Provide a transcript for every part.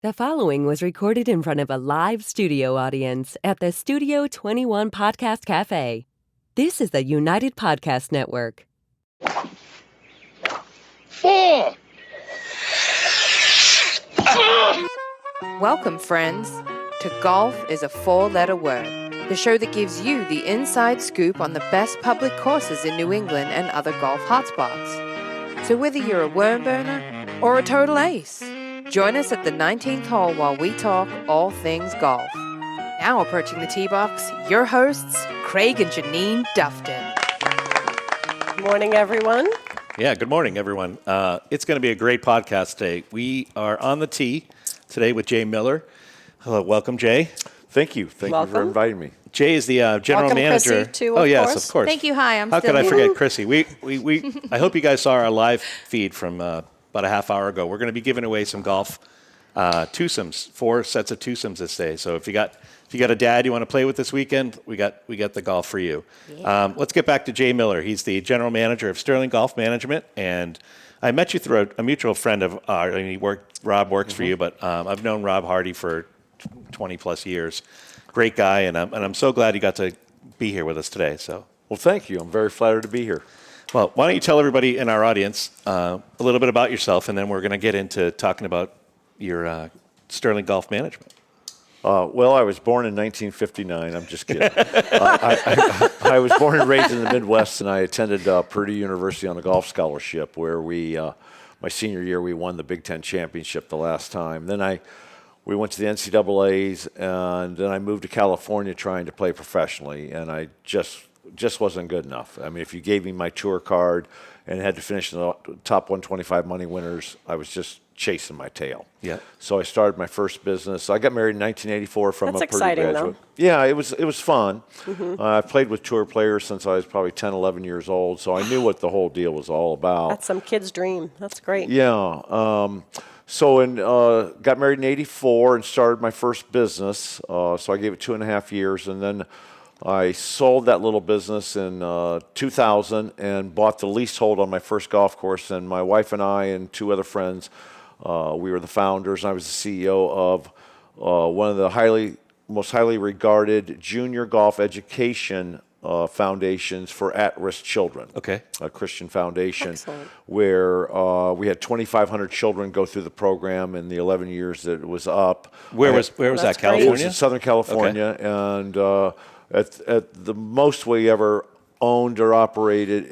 The following was recorded in front of a live studio audience at the Studio 21 Podcast Cafe. This is the United Podcast Network. Fore! Welcome, friends, to Golf is a Four-Letter Word, the show that gives you the inside scoop on the best public courses in New England and other golf hotspots. So whether you're a worm burner or a total ace, join us at the 19th hole while we talk all things golf. Now approaching the tee box, your hosts, Craig and Janine Dufton. Good morning, everyone. Yeah, good morning, everyone. It's going to be a great podcast today. We are on the tee today with Jay Miller. Hello, welcome, Jay. Thank you. Thank you for inviting me. Jay is the general welcome, manager. Chrissy, too, Yes, of course. Thank you. Hi, How could I forget Chrissy? We I hope you guys saw our live feed from about a half hour ago. We're going to be giving away some golf twosomes, 4 sets of twosomes this day. So if you got a dad you want to play with this weekend, we got the golf for you. Yeah. Let's get back to Jay Miller. He's the general manager of Sterling Golf Management, and I met you through a mutual friend of ours. I mean, Rob works for you, but I've known Rob Hardy for 20 plus years. Great guy, and I'm so glad you got to be here with us today. So, well, thank you. I'm very flattered to be here. Well, why don't you tell everybody in our audience a little bit about yourself, and then we're going to get into talking about your Sterling Golf Management. Well, I was born in 1959. I'm just kidding. I was born and raised in the Midwest, and I attended Purdue University on a golf scholarship where my senior year, we won the Big Ten championship the last time. Then we went to the NCAAs, and then I moved to California trying to play professionally, and I just wasn't good enough. I mean, if you gave me my tour card and had to finish in the top 125 money winners, I was just chasing my tail. Yeah. So I started my first business. I got married in 1984 from That's a Purdue exciting, graduate. though. Yeah, it was fun. Mm-hmm. I played with tour players since I was probably 10, 11 years old, so I knew what the whole deal was all about. That's some kid's dream. That's great. Yeah. Got married in 84 and started my first business. So I gave it 2.5 years, and then I sold that little business in 2000 and bought the leasehold on my first golf course. And my wife and I and 2 other friends, we were the founders. And I was the CEO of one of the most highly regarded junior golf education foundations for at-risk children. Okay. A Christian foundation. Excellent. Where we had 2,500 children go through the program in the 11 years that it was up. Where was that? That's great. It was California? in Southern California, and at the most we ever owned or operated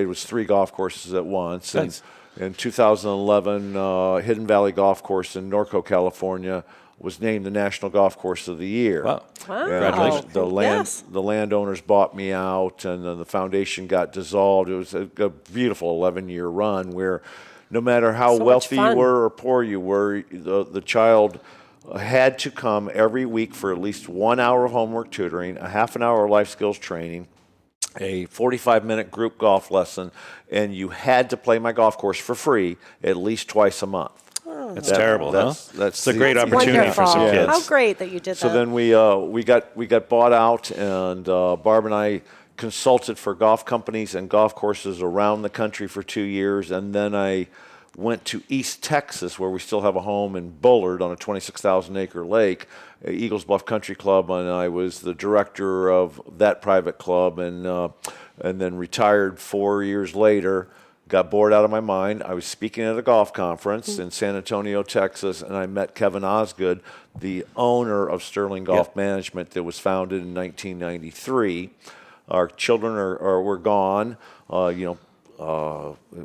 was 3 golf courses at once. Nice. And in 2011, Hidden Valley Golf Course in Norfolk, California, was named the National Golf Course of the Year. Wow. Congratulations. The landowners bought me out, and then the foundation got dissolved. It was a beautiful 11-year run where no matter how So wealthy much fun. you were or poor you were, the child had to come every week for at least 1 hour of homework tutoring, a half an hour of life skills training, a 45-minute group golf lesson, and you had to play my golf course for free at least twice a month. That's terrible, huh? That's a great opportunity for some Wonderful. kids. How great that you did So that. then we got bought out, and Barb and I consulted for golf companies and golf courses around the country for 2 years, and then I went to East Texas, where we still have a home in Bullard on a 26,000-acre lake, Eagles Bluff Country Club, and I was the director of that private club, and then retired 4 years later. Got bored out of my mind. I was speaking at a golf conference in San Antonio, Texas, and I met Kevin Osgood, the owner of Sterling Golf Management that was founded in 1993. Our children were gone,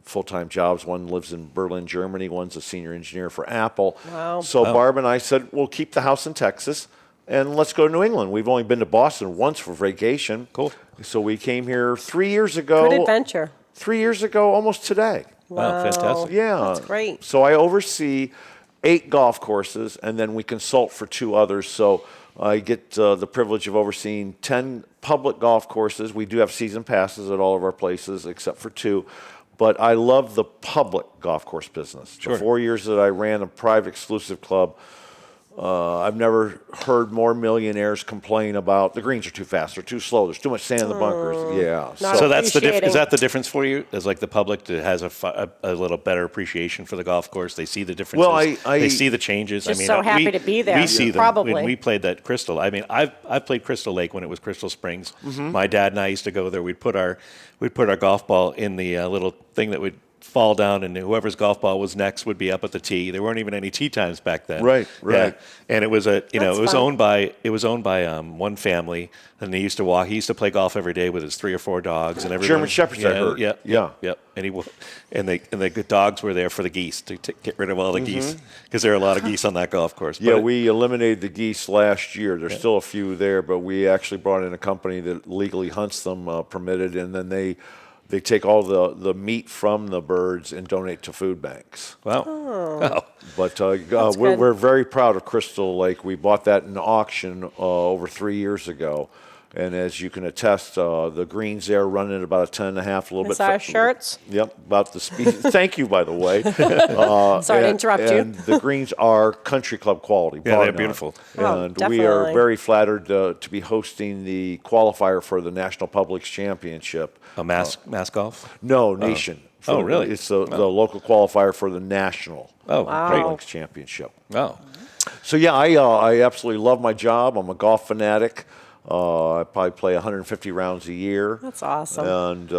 full-time jobs. One lives in Berlin, Germany. One's a senior engineer for Apple. Wow. So Barb and I said, we'll keep the house in Texas, and let's go to New England. We've only been to Boston once for vacation. Cool. So we came here 3 years ago. Good adventure. 3 years ago, almost today. Wow, fantastic. Yeah. That's great. So I oversee 8 golf courses, and then we consult for 2 others. So I get the privilege of overseeing 10 public golf courses. We do have season passes at all of our places except for 2. But I love the public golf course business. Sure. The 4 years that I ran a private exclusive club, I've never heard more millionaires complain about the greens are too fast, they're too slow, there's too much sand in the bunkers. Yeah. Not So that's the appreciating. is that the difference for you? As like the public that has a little better appreciation for the golf course, they see the differences. Well, they see the changes. Just so happy to be there. We see them Probably. when we played that Crystal. I mean, I've played Crystal Lake when it was Crystal Springs. My dad and I used to go there. We'd put our golf ball in the little thing that would fall down, and whoever's golf ball was next would be up at the tee. There weren't even any tee times back then. Right. Yeah. And it was That's owned fun. by one family, and he used to play golf every day with his 3 or 4 dogs and everyone. German Shepherds, I heard. Yeah. And the dogs were there for the geese to get rid of all the geese because there are a lot of geese on that golf course. Yeah, But we eliminated the geese last year. There's still a few there, but we actually brought in a company that legally hunts them, permitted, and then they take all the meat from the birds and donate to food banks. wow. Oh. But good. we're very proud of Crystal Lake. We bought that in auction over 3 years ago. And as you can attest, the greens there running at about a 10.5, a little Is bit. our shirts? Yep, about the speed. Thank you, by the way. Sorry to interrupt you. And the greens are country club quality. Yeah, bar they're none. beautiful. Oh, And we are definitely. very flattered to be hosting the qualifier for the National Publics Championship. A mass golf? No, nation. Oh, really? It's the local qualifier for the National Oh, great. Publics Championship. Oh. So yeah, I absolutely love my job. I'm a golf fanatic. I probably play 150 rounds a year. That's awesome. And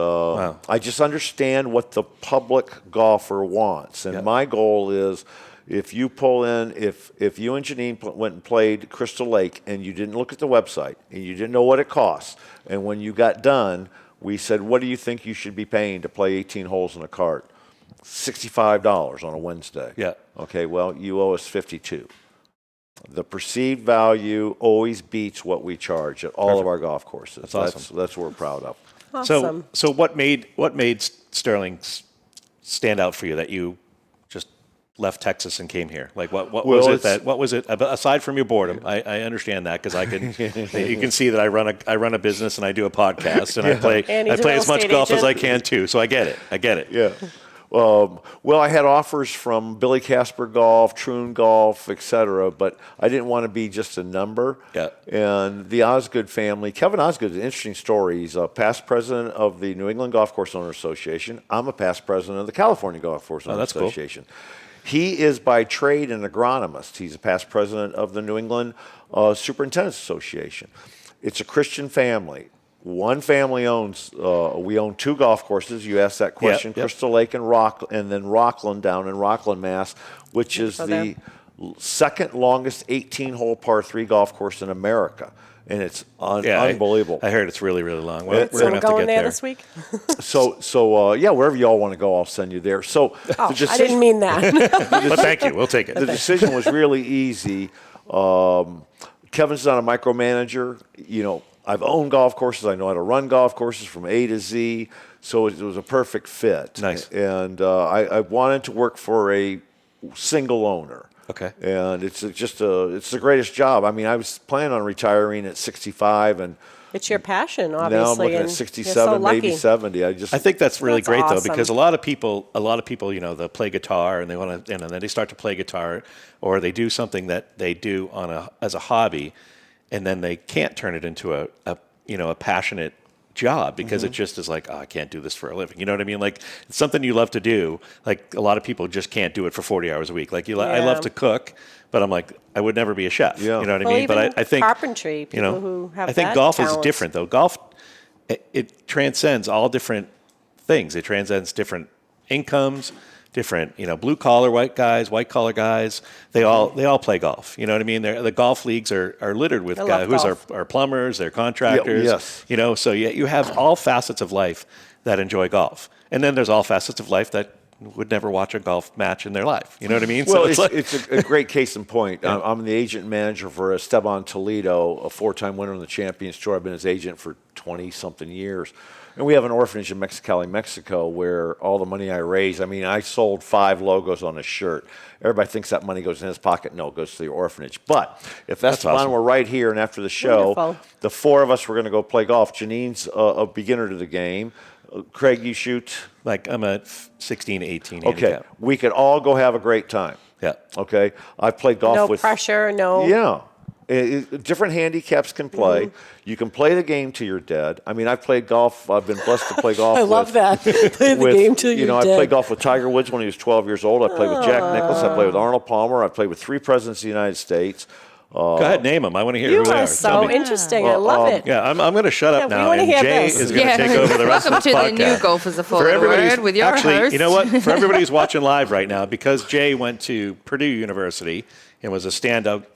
I just understand what the public golfer wants. And my goal is, if you pull in, if you and Janine went and played Crystal Lake and you didn't look at the website and you didn't know what it costs, and when you got done, we said, what do you think you should be paying to play 18 holes in a cart? $65 on a Wednesday. Yeah. Okay, well, you owe us 52. The perceived value always beats what we charge at all of our golf courses. That's awesome. That's what we're proud of. Awesome. So what made Sterling stand out for you that you just left Texas and came here? Like what was it aside from your boredom? I understand that because you can see that I run a business and I do a podcast and And I he's a play real as much estate golf as agent. I can too. So I get it. Yeah. Well, I had offers from Billy Casper Golf, Troon Golf, etc., but I didn't want to be just a number. Yeah. And the Osgood family, Kevin Osgood is an interesting story. He's a past president of the New England Golf Course Owners Association. I'm a past president of the California Golf Course Owners that's cool. Association. He is by trade an agronomist. He's a past president of the New England Superintendents Association. It's a Christian family. One family owns, we own 2 golf courses. You asked that question, Yep. Crystal Lake and then Rockland down in Rockland, Mass., which is for the second longest 18-hole par 3 golf course in America. And it's unbelievable. I heard it's really, really long. So We're So going to we're have to going get there there. this week? Yeah, wherever y'all want to go, I'll send you there. So Oh, the decision, I didn't mean that. But thank you. We'll take it. the decision was really easy. Kevin's not a micromanager. You know, I've owned golf courses. I know how to run golf courses from A to Z. So it was a perfect fit. Nice. And I wanted to work for a single owner. Okay. And it's the greatest job. I mean, I was planning on retiring at 65, and It's your passion, obviously. now I'm looking and at you're 67, so maybe lucky. 70. I think that's really That's great awesome. though, because a lot of people, they'll play guitar and they want to, and then they start to play guitar, or they do something that they do as a hobby, and then they can't turn it into a passionate job because it just is like, I can't do this for a living. You know what I mean? Like it's something you love to do. Like a lot of people just can't do it for 40 hours a week. Like I love to cook, but I'm like, I would never be a chef. Yeah. You know what Well, I mean? even But I think carpentry, people who have I think that golf is talent. different though. Golf, it transcends all different things. It transcends different incomes, different, blue collar white collar guys. They all play golf. You know what I mean? The golf leagues are littered with I guys love who golf. are plumbers, they're contractors. yes. So you have all facets of life that enjoy golf, and then there's all facets of life that would never watch a golf match in their life. You know what I mean? Well, So it's a great case in point. I'm the agent and manager for Esteban Toledo, a 4-time winner on the Champions Tour. I've been his agent for 20-something years. And we have an orphanage in Mexicali, Mexico, where all the money I raise, I sold 5 logos on a shirt. Everybody thinks that money goes in his pocket. No, it goes to the orphanage. But if Esteban awesome. were right here and after the show, Wonderful. the 4 of us were going to go play golf. Janine's a beginner to the game. Craig, you shoot? like I'm a 16, 18 Okay, handicap. we could all go have a great time. Yeah. Okay, I've played golf No with pressure, no. Yeah. Different handicaps can play. You can play the game till you're dead. I mean, I've played golf. I've been blessed to play golf. I love that. Play the game till you're I dead. played golf with Tiger Woods when he was 12 years old. I played with Jack Nicklaus. I played with Arnold Palmer. I played with 3 presidents of the United States. Go ahead, name them. I want to hear You who they are are. so Tell me. interesting. I love it. Yeah, I'm going to shut up Yeah, we now, wanna and hear Jay this. is going to take over the rest Welcome of the to podcast. the new Golf is a Four For Letter everybody's Word with your actually, host. you know what? For everybody who's watching live right now, because Jay went to Purdue University and was a stand-up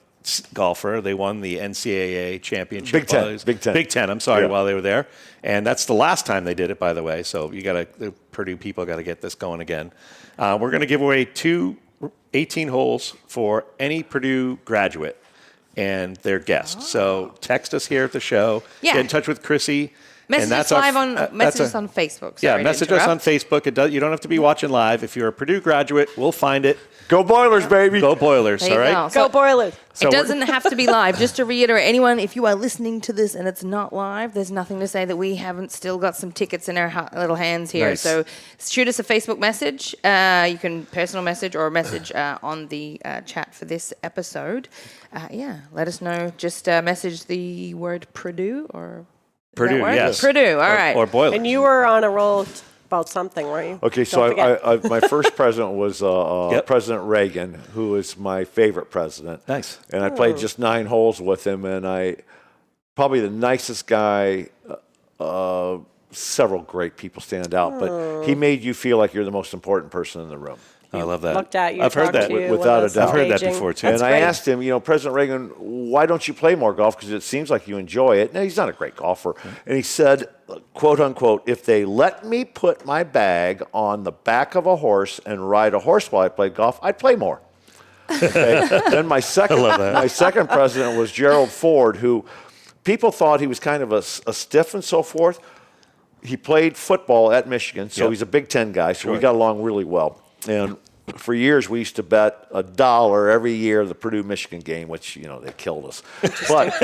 golfer, they won the NCAA championship. Big Ten. Big Ten. I'm sorry, Yeah. while they were there, and that's the last time they did it, by the way. So the Purdue people got to get this going again. We're going to give away 2 18 holes for any Purdue graduate and their guest. So text us here at the show. Yeah. Get in touch with Chrissy. Message us live on message us on Facebook. Sorry to message us on interrupt. Facebook. You don't have to be watching live. If you're a Purdue graduate, we'll find it. Go Boilers, baby. Go Boilers, There you all right? go. So Go Boilers. So it we're- doesn't have to be live. Just to reiterate, anyone, if you are listening to this and it's not live, there's nothing to say that we haven't still got some tickets in our little hands here. Nice. So shoot us a Facebook message. You can personal message or message on the chat for this episode. Let us know. Just message the word Purdue or Purdue, yes. Purdue, all right. Or Boilers. And you were on a roll about something, weren't you? Okay, so Don't forget. my first president was Yep. President Reagan, who is my favorite president. Nice. And I played just 9 holes with him, and probably the nicest guy. Several great people stand out, but he made you feel like you're the most important person in the room. I love that. Looked at you, I've heard talked that. to you, Without a was doubt. I've heard that engaging. before, too. That's And I great. asked him, President Reagan, why don't you play more golf? Because it seems like you enjoy it. No, he's not a great golfer. And he said, quote unquote, if they let me put my bag on the back of a horse and ride a horse while I played golf, I'd play more. Okay? Then my second president was Gerald Ford, who people thought he was kind of a stiff and so forth. He played football at Michigan, so Yep. he's a Big Ten guy, so we Sure. got along really well. And for years, we used to bet $1 every year the Purdue-Michigan game, which, they killed us. But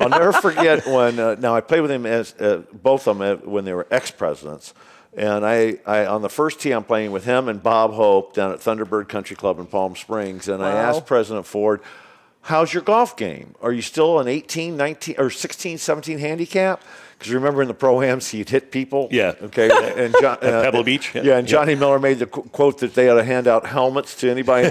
I'll never forget when, now I played with him as both of them when they were ex-presidents. And I on the first tee, I'm playing with him and Bob Hope down at Thunderbird Country Club in Palm Springs. And I asked President Ford, how's your golf game? Are you still an 18, 19, or 16, 17 handicap? Because remember in the Pro-Ams, he'd hit people. Yeah. Okay. And At Pebble Beach. Yeah, and Johnny Miller made the quote that they ought to hand out helmets to anybody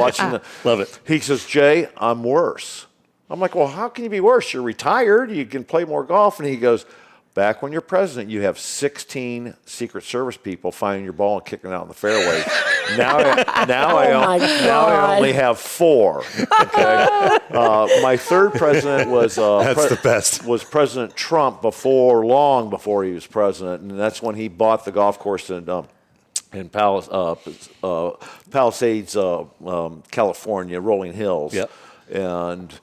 watching. Love it. He says, Jay, I'm worse. I'm like, well, how can you be worse? You're retired. You can play more golf. And he goes, back when you're president, you have 16 Secret Service people finding your ball and kicking it out in the fairway. Now I only have 4. Okay. My third president was That's the best. Was President Trump long before he was president, and that's when he bought the golf course in Palisades, California, Rolling Hills. Yep. And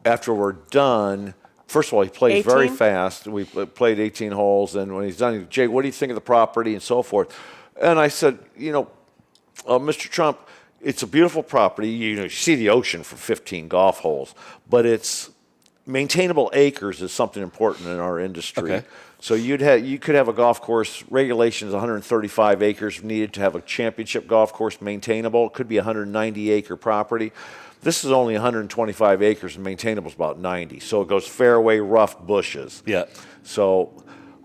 after we're done. First of all, he plays very 18? fast. We played 18 holes, and when he's done, he goes, Jay, what do you think of the property and so forth? And I said, Mr. Trump, it's a beautiful property. You see the ocean for 15 golf holes, but it's maintainable acres is something important in our industry. Okay. So you could have a golf course, regulations 135 acres needed to have a championship golf course maintainable. It could be a 190-acre property. This is only 125 acres and maintainable is about 90. So it goes fairway, rough, bushes. Yeah. So,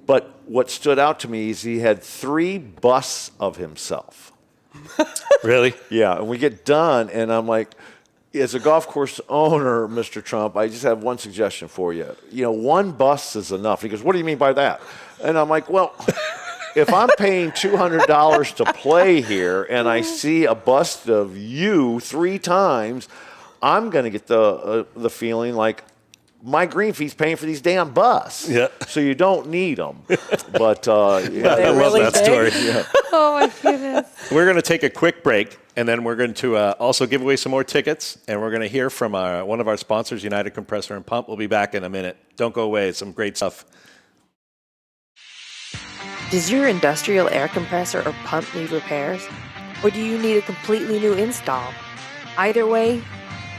but what stood out to me is he had 3 busts of himself. Really? Yeah, and we get done, and I'm like, as a golf course owner, Mr. Trump, I just have one suggestion for you. 1 bust is enough. He goes, what do you mean by that? And I'm like, well, if I'm paying $200 to play here and I see a bust of you 3 times, I'm going to get the feeling like my green fee's paying for these damn busts. Yeah. So you don't need them. But I love really that big? story. Oh, my goodness. We're going to take a quick break, and then we're going to also give away some more tickets, and we're going to hear from one of our sponsors, United Compressor and Pump. We'll be back in a minute. Don't go away. Some great stuff. Does your industrial air compressor or pump need repairs? Or do you need a completely new install? Either way,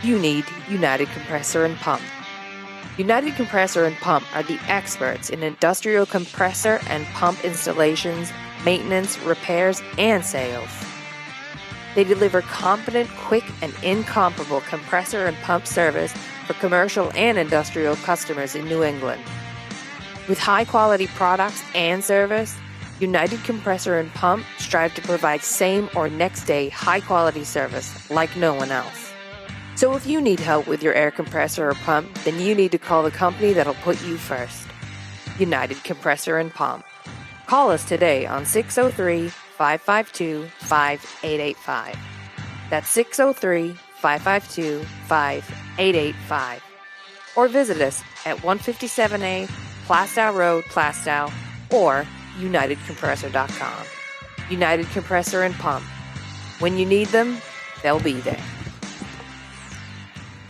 you need United Compressor and Pump. United Compressor and Pump are the experts in industrial compressor and pump installations, maintenance, repairs, and sales. They deliver competent, quick, and incomparable compressor and pump service for commercial and industrial customers in New England. With high-quality products and service, United Compressor and Pump strive to provide same or next-day high-quality service like no one else. So if you need help with your air compressor or pump, then you need to call the company that'll put you first. United Compressor and Pump. Call us today on 603-552-5885. That's 603-552-5885. Or visit us at 157A Plastow Road, Plastow, or UnitedCompressor.com. United Compressor and Pump. When you need them, they'll be there.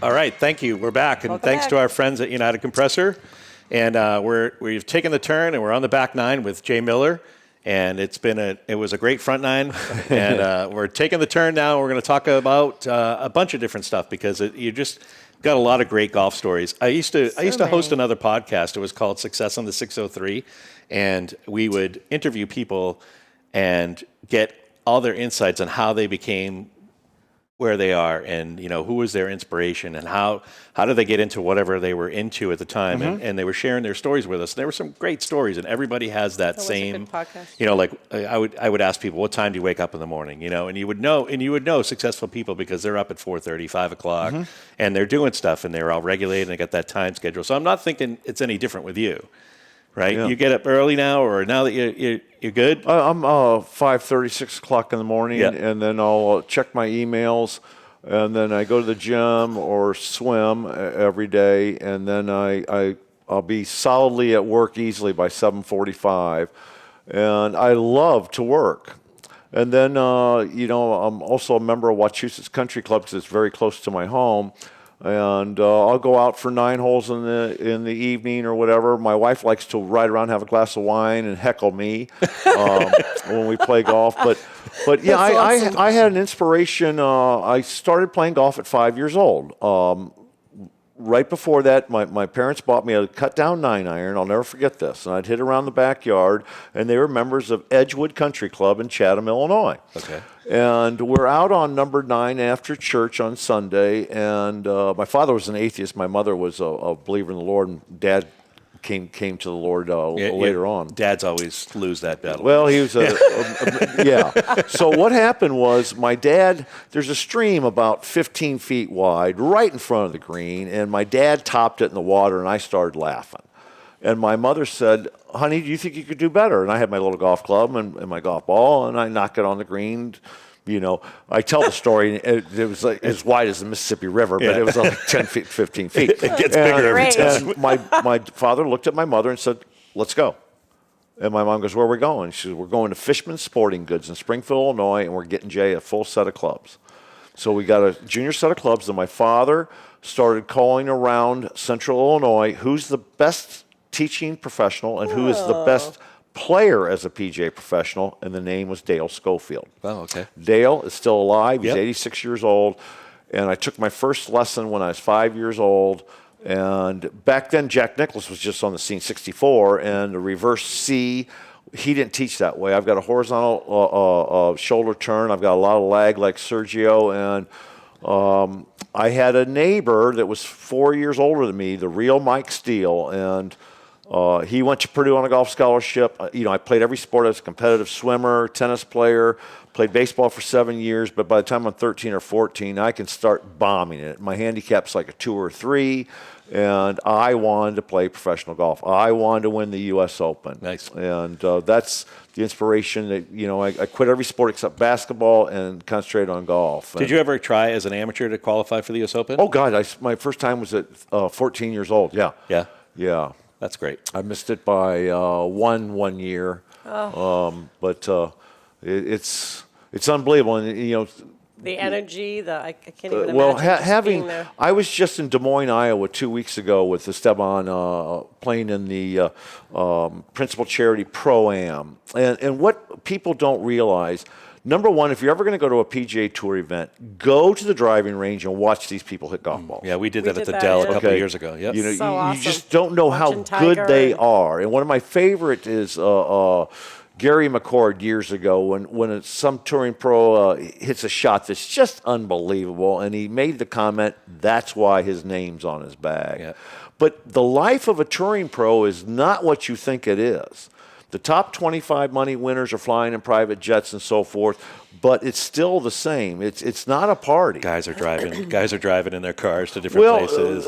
All right, thank you. We're back, and thanks to our friends at United Compressor. And we've taken the turn, and we're on the back nine with Jay Miller. And it was a great front nine. And we're taking the turn now. We're going to talk about a bunch of different stuff because you just got a lot of great golf stories. I used to host another podcast. It was called Success on the 603, and we would interview people and get all their insights on how they became where they are, and who was their inspiration, and how did they get into whatever they were into at the time, and they were sharing their stories with us. There were some great stories, and everybody has that same podcast. Like I would ask people, what time do you wake up in the morning? And you would know successful people because they're up at 4:30, 5 o'clock, and they're doing stuff, and they're all regulated, and they got that time schedule. So I'm not thinking it's any different with you. Right? Yeah. You get up early now, or now that you're good? I'm 5:30, 6 o'clock in the morning, and then I'll check my emails, and then I go to the gym or swim every day, and then I'll be solidly at work easily by 7:45, and I love to work. And then, I'm also a member of Wachusett Country Club because it's very close to my home. And I'll go out for 9 holes in the evening or whatever. My wife likes to ride around, have a glass of wine, and heckle me when we play golf. But yeah, awesome. I had an inspiration. I started playing golf at 5 years old. Right before that, my parents bought me a cut-down 9-iron. I'll never forget this. And I'd hit around the backyard, and they were members of Edgewood Country Club in Chatham, Illinois. Okay. And we're out on number 9 after church on Sunday, and my father was an atheist. My mother was a believer in the Lord, and Dad came to the Lord later on. Dads always lose that battle. Well, he was yeah. So what happened was my dad, there's a stream about 15 feet wide right in front of the green, and my dad topped it in the water, and I started laughing. And my mother said, honey, do you think you could do better? And I had my little golf club and my golf ball, and I knock it on the green. I tell the story, it was like as wide as the Mississippi River, but it was like 10 feet, 15 feet. It gets bigger every time. And my father looked at my mother and said, let's go. And my mom goes, where are we going? She says, we're going to Fishman's Sporting Goods in Springfield, Illinois, and we're getting Jay a full set of clubs. So we got a junior set of clubs, and my father started calling around Central Illinois, who's the best teaching professional and who is the best player as a PGA professional, and the name was Dale Schofield. Oh, okay. Dale is still alive. He's 86 years old, and I took my first lesson when I was 5 years old, and back then Jack Nicklaus was just on the scene, 64, and the reverse C, he didn't teach that way. I've got a horizontal shoulder turn. I've got a lot of lag like Sergio, and I had a neighbor that was 4 years older than me, the real Mike Steele, and he went to Purdue on a golf scholarship. I played every sport. I was a competitive swimmer, tennis player, played baseball for 7 years, but by the time I'm 13 or 14, I can start bombing it. My handicap's like a 2 or 3, and I wanted to play professional golf. I wanted to win the U.S. Open. Nice. And that's the inspiration that, I quit every sport except basketball and concentrated on golf. Did you ever try as an amateur to qualify for the U.S. Open? Oh, God. My first time was at 14 years old. Yeah. Yeah? Yeah. That's great. I missed it by one year, but it's unbelievable, and the energy, I can't even imagine being there. I was just in Des Moines, Iowa 2 weeks ago with Esteban playing in the Principal Charity Pro-Am, and what people don't realize. Number one, if you're ever going to go to a PGA Tour event, go to the driving range and watch these people hit golf balls. Yeah, we did that at the Dell a couple of years ago. Yep. You just don't know how good they are. And one of my favorite is Gary McCord years ago when some touring pro hits a shot that's just unbelievable, and he made the comment, that's why his name's on his bag. Yeah. But the life of a touring pro is not what you think it is. The top 25 money winners are flying in private jets and so forth, but it's still the same. It's not a party. Guys are driving in their cars to different places.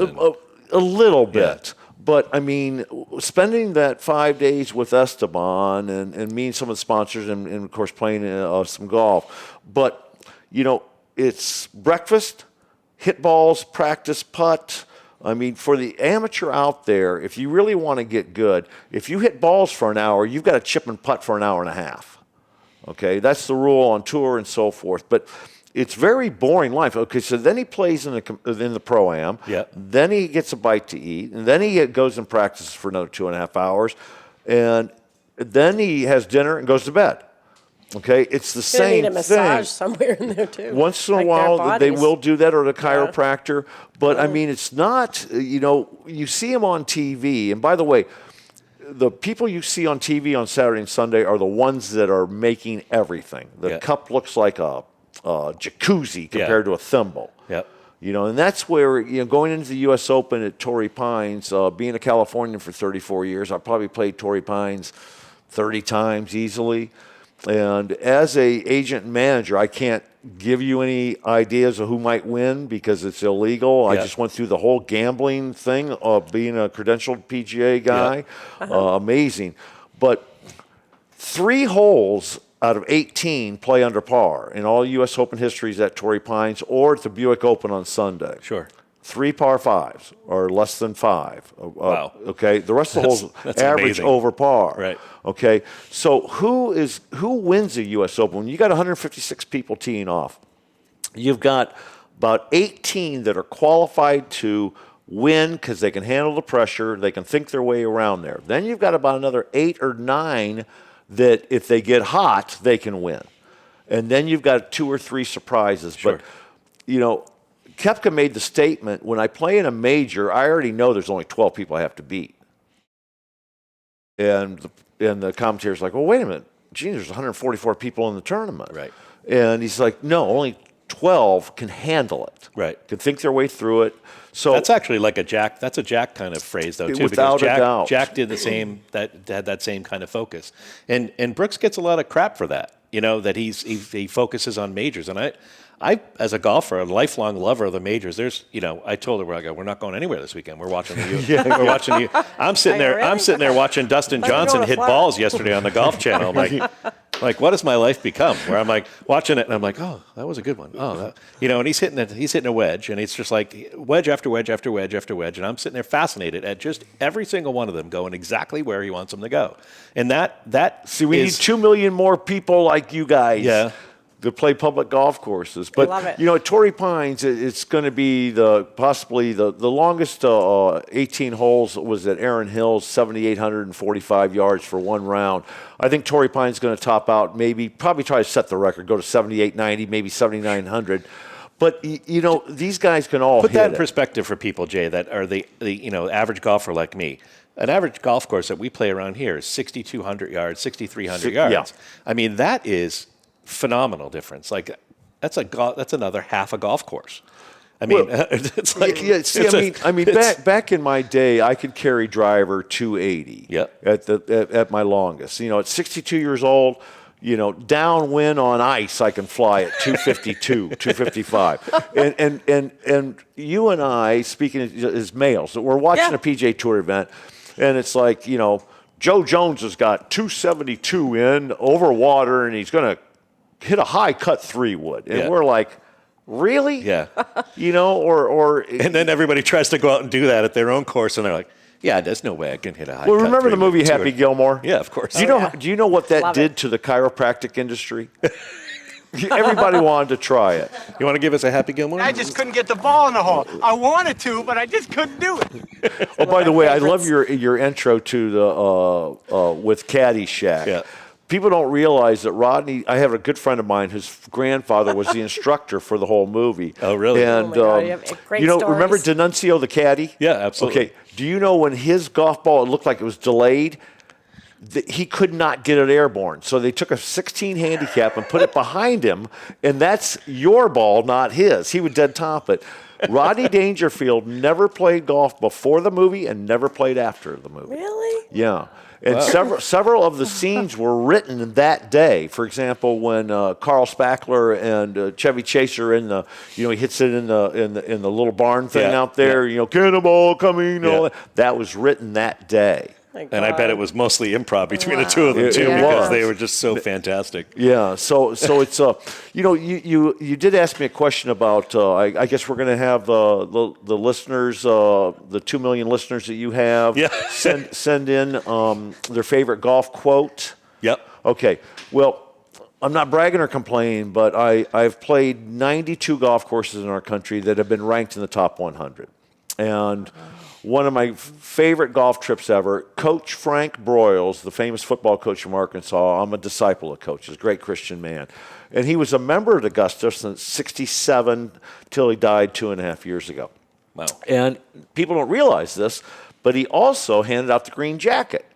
A little bit. But, I mean, spending that 5 days with Esteban and meeting some of the sponsors and of course, playing some golf. But, you know, it's breakfast, hit balls, practice, putt. I mean, for the amateur out there, if you really want to get good, if you hit balls for an hour, you've got to chip and putt for an hour and a half. Okay? That's the rule on tour and so forth. But it's very boring life. Okay, so then he plays in the Pro-Am. Yeah. Then he gets a bite to eat. And then he goes and practices for another 2.5 hours. And then he has dinner and goes to bed. Okay, it's the same need a massage thing. somewhere in there too. Once in a Like their while, they bodies. will do that, or the chiropractor. But I mean, it's not. You know, you see them on TV. And by the way, the people you see on TV on Saturday and Sunday are the ones that are making everything. The cup looks like a jacuzzi compared to a thimble. Yep. You know, and that's where, you know, going into the U.S. Open at Torrey Pines, being a Californian for 34 years, I probably played Torrey Pines 30 times easily. And as a agent and manager, I can't give you any ideas of who might win because it's illegal. I just went through the whole gambling thing of being a credentialed PGA guy. Amazing. But 3 holes out of 18 play under par in all U.S. Open histories at Torrey Pines or at the Buick Open on Sunday. Sure. 3 par 5s or less than 5. Wow. Okay. The rest of the holes That's average amazing. over par. Right. Okay. So who wins the U.S. Open? When you got 156 people teeing off, you've got about 18 that are qualified to win because they can handle the pressure, they can think their way around there. Then you've got about another 8 or 9 that if they get hot, they can win. And then you've got 2 or 3 surprises. Sure. But, you know, Koepka made the statement, when I play in a major, I already know there's only 12 people I have to beat. And the commentator's like, well, wait a minute. Gee, there's 144 people in the tournament. Right. And he's like, no, only 12 can handle it. Right. Can think their way through it. So That's actually like a Jack. That's a Jack kind of phrase, though, too. Without because a doubt. Jack did the same. That had that same kind of focus, and Brooks gets a lot of crap for that. You know, that he focuses on majors, and I as a golfer, a lifelong lover of the majors. There's, you know, I told her, we're not going anywhere this weekend. We're watching the. We're watching the. I'm sitting there. Really? I'm sitting there watching Dustin Thought you were Johnson going to hit fly. balls yesterday on the Golf Channel. I'm like, what has my life become? Where I'm like watching it, and I'm like, oh, that was a good one. Oh, that, you know, and he's hitting a wedge, and it's just like wedge after wedge after wedge after wedge, and I'm sitting there fascinated at just every single one of them going exactly where he wants them to go, and that see, we need 2 million more people like you guys. Yeah. To play public golf courses. But, love it. you know, at Torrey Pines, it's going to be possibly the longest 18 holes was at Erin Hills, 7,845 yards for one round. I think Torrey Pines is going to top out, probably try to set the record, go to 7,890, maybe 7,900. But, you know, these guys can all put hit that in it. perspective for people, Jay, that are the you know, average golfer like me. An average golf course that we play around here is 6,200 yards, 6,300 yards. Yeah. I mean, that is phenomenal difference. Like that's another half a golf course. I mean, it's like back in my day, I could carry driver 280. Yep. At my longest. You know, at 62 years old, you know, downwind on ice, I can fly at 252, 255. And you and I, speaking as males, we're watching a PGA Tour event, and it's like, you know, Joe Jones has got 272 in over water, and he's going to hit a high cut 3-wood. And we're like, really? Yeah. You know, or and then everybody tries to go out and do that at their own course, and they're like, yeah, there's no way I can hit a high well, cut remember the 3-wood movie tour. Happy Gilmore? Yeah, of course. Do you know what that Love did it. to the chiropractic industry? Everybody wanted to try it. You want to give us a Happy Gilmore? I just couldn't get the ball in the hole. I wanted to, but I just couldn't do it. Oh, by the way, I love your intro to the with Caddyshack. Yeah. People don't realize that Rodney. I have a good friend of mine whose grandfather was the instructor for the whole movie. Oh, really? And Oh my God, you have great you know, stories. remember D'Annunzio the caddy? Yeah, absolutely. Okay. Do you know when his golf ball it looked like it was delayed? he could not get it airborne. So they took a 16 handicap and put it behind him, and that's your ball, not his. He would dead top it. Rodney Dangerfield never played golf before the movie and never played after the movie. Really? Yeah. And several of the scenes were written that day. For example, when Carl Spackler and Chevy Chase are in the, he hits it in the little barn thing out there. Cannonball coming. All that was written that day. And I bet it was mostly improv between the two of them too, because they were just so fantastic. Yeah. So it's you did ask me a question about. I guess we're going to have the listeners, the 2 million listeners that you have, send in their favorite golf quote. Yep. Okay. Well, I'm not bragging or complaining, but I've played 92 golf courses in our country that have been ranked in the top 100, and. One of my favorite golf trips ever, Coach Frank Broyles, the famous football coach from Arkansas. I'm a disciple of Coach. He's a great Christian man. And he was a member at Augusta since 1967 till he died 2.5 years ago. Wow. And people don't realize this, but he also handed out the green jacket.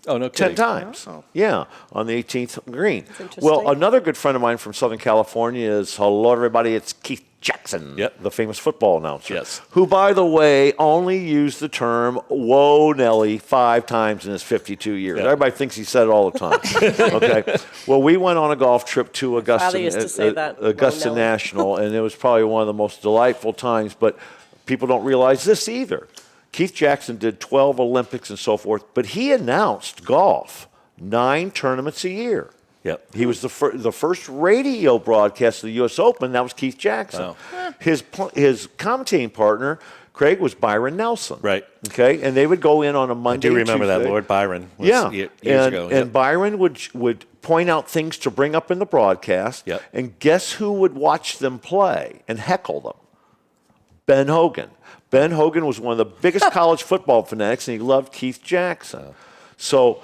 Oh, no kidding. 10 times. Oh. Yeah, on the 18th green. Interesting. Well, another good friend of mine from Southern California is, hello, everybody, it's Keith Jackson, the famous football announcer, who, by the way, only used the term "Whoa, Nelly" 5 times in his 52 years. Everybody thinks he said it all the time. Okay. Well, we went on a golf trip to Augusta National, and it was probably one of the most delightful times, but people don't realize this either. Keith Jackson did 12 Olympics and so forth, but he announced golf 9 tournaments a year. Yep. He was the first radio broadcast of the U.S. Open. That was Keith Jackson. Wow. His commentating partner, Craig, was Byron Nelson. Right. Okay, and they would go in on a Monday. I do remember Tuesday. that, Lord Byron. Years ago. And Byron would point out things to bring up in the broadcast. Yep. And guess who would watch them play and heckle them? Ben Hogan. Ben Hogan was one of the biggest college football fanatics, and he loved Keith Jackson. So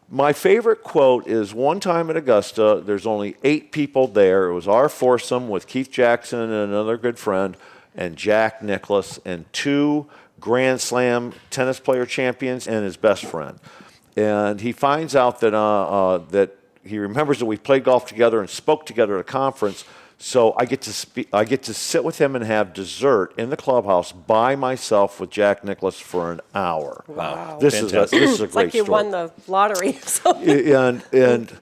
my favorite quote is, one time at Augusta, there's only 8 people there. It was our foursome with Keith Jackson and another good friend, and Jack Nicklaus, and 2 Grand Slam tennis player champions and his best friend. And he finds out that he remembers that we played golf together and spoke together at a conference. So I get to sit with him and have dessert in the clubhouse by myself with Jack Nicklaus for an hour. Wow. This is a great story. It's like you won the lottery or something. And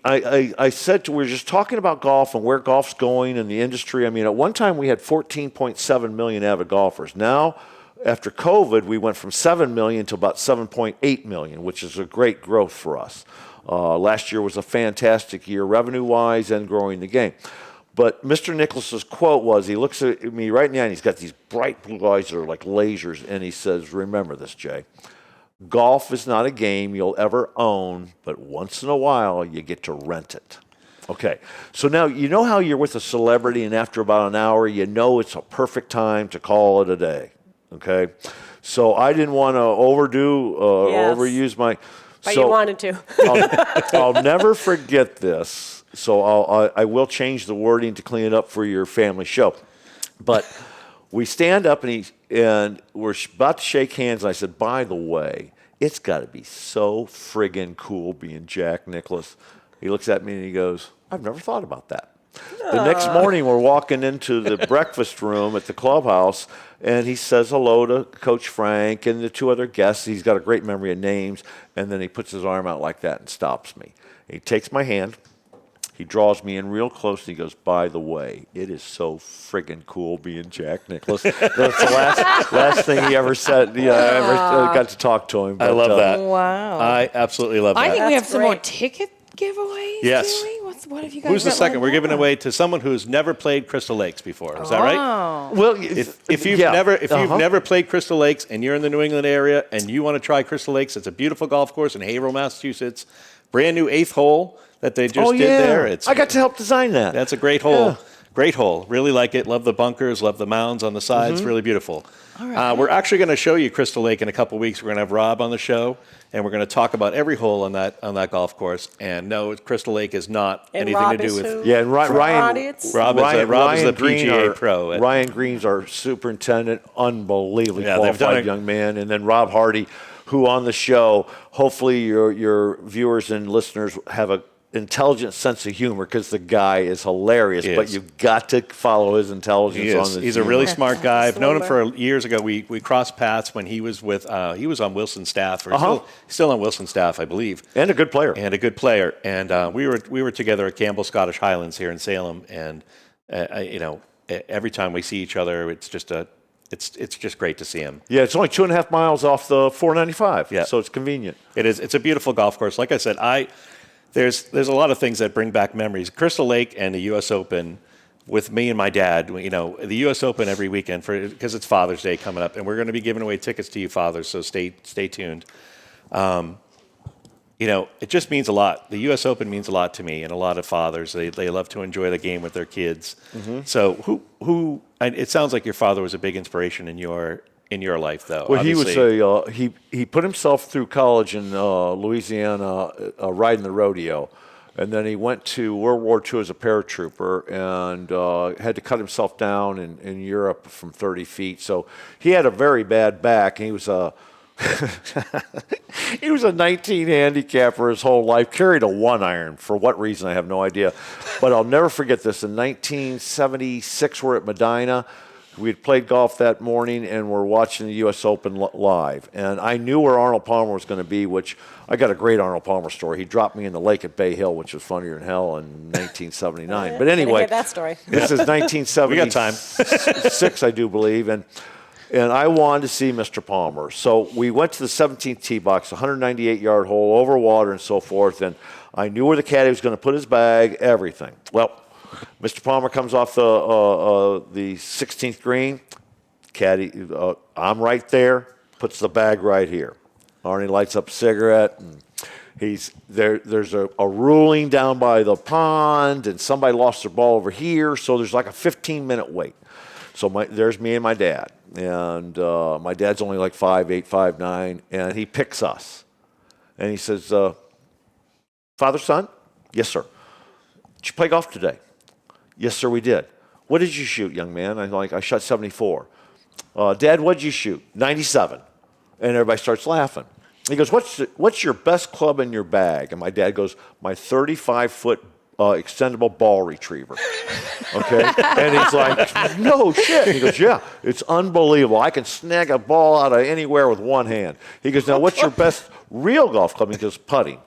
I said we were just talking about golf and where golf's going in the industry. I mean, at one time we had 14.7 million avid golfers. Now, after COVID, we went from 7 million to about 7.8 million, which is a great growth for us. Last year was a fantastic year, revenue-wise and growing the game. But Mr. Nicklaus's quote was, he looks at me right in the eye, and he's got these bright blue eyes that are like lasers, and he says, remember this, Jay. Golf is not a game you'll ever own, but once in a while you get to rent it. Okay, so now you know how you're with a celebrity, and after about an hour, you know it's a perfect time to call it a day. Okay, so I didn't want to overuse my... But you wanted to. I'll never forget this, so I will change the wording to clean it up for your family show. But we stand up, and we're about to shake hands, and I said, by the way, it's got to be so friggin' cool being Jack Nicklaus. He looks at me, and he goes, I've never thought about that. The next morning, we're walking into the breakfast room at the clubhouse, and he says hello to Coach Frank and the 2 other guests. He's got a great memory of names, and then he puts his arm out like that and stops me. He takes my hand. He draws me in real close, and he goes, by the way, it is so friggin' cool being Jack Nicklaus. That's the last thing he ever said. I ever got to talk to him. I love that. Wow. I absolutely love that. I think we have some more great. ticket giveaways. Yes. Do we? What have you guys Who's the got second? lined We're giving up? away to someone who's never played Crystal Lakes before. Is that right? Oh. Well, If you've never played Crystal Lakes and you're in the New England area and you want to try Crystal Lakes, it's a beautiful golf course in Haverhill, Massachusetts. Brand new 8th hole that they just did there. I got to help design that. That's a great hole. Yeah. Great hole. Really like it. Love the bunkers. Love the mounds on the sides. Really beautiful. All right. We're actually going to show you Crystal Lake in a couple weeks. We're going to have Rob on the show, and we're going to talk about every hole on that golf course. And no, Crystal Lake is not anything Rob to do with. Who? Yeah, and Ryan is the PGA pro. Ryan Green's our superintendent, unbelievably they've qualified young man, and then Rob Hardy, who on the show, hopefully your viewers and listeners have a intelligent sense of humor, because the guy is hilarious, but you've got to follow his intelligence on this. He's a really smart guy. I've known him for years ago. We crossed paths when he was with he was on Wilson's staff, or still on Wilson's staff, I believe. And a good player. And we were together at Campbell Scottish Highlands here in Salem, and every time we see each other, it's just great to see him. Yeah, it's only 2.5 miles off the 495. Yeah. So it's convenient. It is. It's a beautiful golf course. Like I said, There's a lot of things that bring back memories. Crystal Lake and the U.S. Open with me and my dad. The U.S. Open every weekend because it's Father's Day coming up, and we're going to be giving away tickets to you fathers. So stay tuned. It just means a lot. The U.S. Open means a lot to me and a lot of fathers. They love to enjoy the game with their kids. Mm-hmm. So who? It sounds like your father was a big inspiration in your life, though. Well, Obviously. he put himself through college in Louisiana, riding the rodeo, and then he went to World War II as a paratrooper, and had to cut himself down in Europe from 30 feet. So he had a very bad back. And he was he was a 19 handicapper his whole life. Carried a 1-iron for what reason I have no idea, but I'll never forget this. In 1976, we're at Medina. We had played golf that morning, and we're watching the U.S. Open live. And I knew where Arnold Palmer was going to be, which I got a great Arnold Palmer story. He dropped me in the lake at Bay Hill, which was funnier than hell, in 1979. But anyway, hear that story. This is 1976, we got time. I do believe. And I wanted to see Mr. Palmer. So we went to the 17th tee box, 198-yard hole, over water and so forth. And I knew where the caddy was going to put his bag, everything. Well, Mr. Palmer comes off the 16th green. Caddy, I'm right there. Puts the bag right here. Arnie lights up a cigarette, and he's there. There's a ruling down by the pond, and somebody lost their ball over here. So there's like a 15-minute wait. So there's me and my dad, and my dad's only like 5'8", 5'9", and he picks us, and he says, "Father, son, yes, sir. Did you play golf today?" "Yes, sir, we did." "What did you shoot, young man?" I'm like, "I shot 74. "Dad, what did you shoot?" 97. And everybody starts laughing. He goes, what's your best club in your bag? And my dad goes, "My 35-foot extendable ball retriever." Okay? And he's like, "No shit." He goes, "Yeah, it's unbelievable. I can snag a ball out of anywhere with one hand." He goes, "Now, what's your best real golf club?" He goes, "Putting."